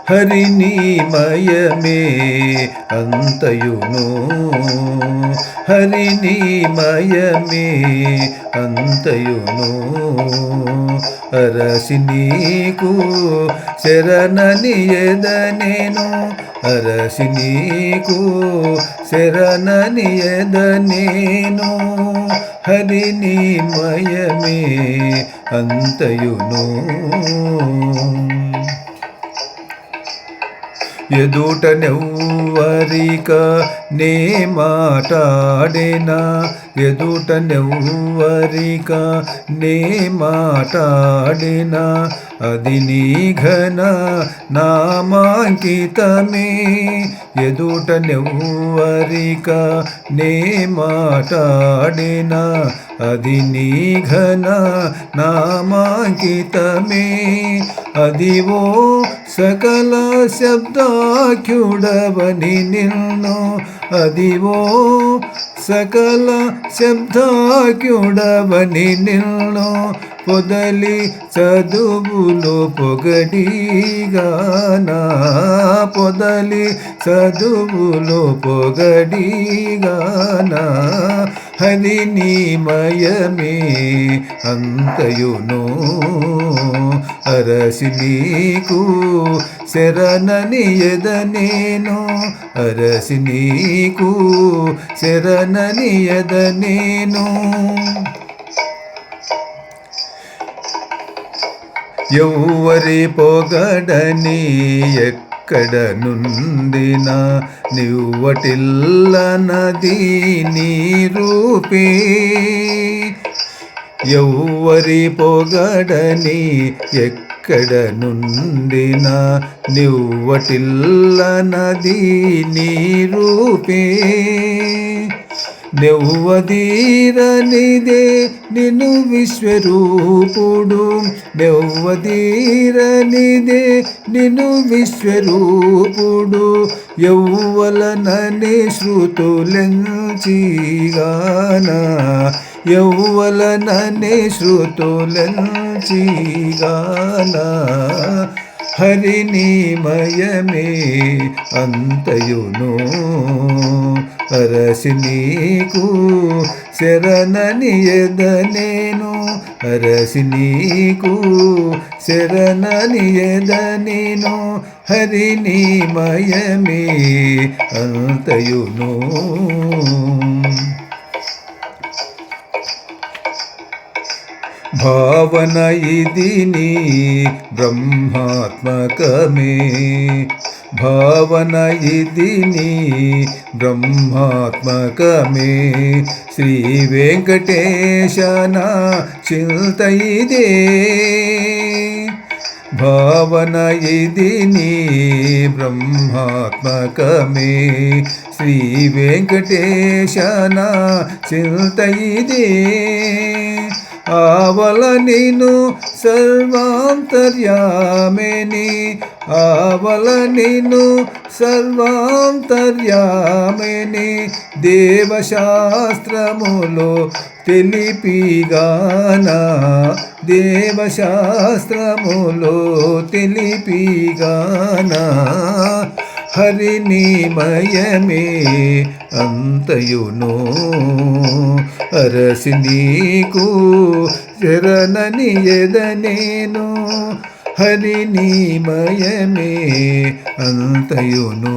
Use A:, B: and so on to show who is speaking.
A: హరినిమయమే అంతయును హరినిమయమే అంతయును అరసి నీకు శరణనియదనేను అరసి నీకు శరణనియదనేను హరినిమయమే అంతయును ఎదుటనెవ్వరిక నే మాటాడేనా ఎదుటనెవ్వరిక నే మాటాడేనా అది నీ ఘన నామాంకితమే ఎదుటనెవ్వరిక నే మాటాడేనా అది నీ ఘన నామాంకితమే అదివో సకల శబ్దాఖ్యుడవని నిన్ను అదివో సకల శబ్దాఖ్యుడవని నిన్ను పొదలి చదువులు పొగడిగానా పొదలి చదువులు పొగడిగానా హరినిమయమే అంతయును అరసి నీకు శరణనియదనేను అరసి నీకు శరణనియదనేను ఎవ్వరి పొగడని ఎక్కడ నుండిన నివ్వటిల్లనది నీ రూపే ఎవ్వరి పొగడని ఎక్కడ నుండిన నివ్వటిల్లనది నీ రూపే నెవ్వదీరనిదే నిన్ను విశ్వరూపుడు నెవ్వదీరనిదే నిన్ను విశ్వరూపుడు ఎవ్వలనని శృతులెంచిగానా ఎవ్వలనని శృతులెంచిగానా హరినిమయమే అంతయును అరసి నీకు శరణనియదనేను అరసి నీకు శరణనియదనేను హరినిమయమే అంతయును భావన ఇది నీ బ్రహ్మాత్మకమే భావన ఇది నీ బ్రహ్మాత్మకమే శ్రీ వెంకటేశన చింత ఇదే భావన ఇది నీ బ్రహ్మాత్మకమే శ్రీ వెంకటేశన చింత ఇదే ఆవల నిను సర్వాంతర్యామిని ఆవల నిను సర్వాంతర్యామిని దేవశాస్త్రములో తెలిపిగానా దేవశాస్త్రములో తెలిపిగానా హరినిమయమే అంతయును అరసి నీకు శరణనియదనేను హరినిమయమే అంతయును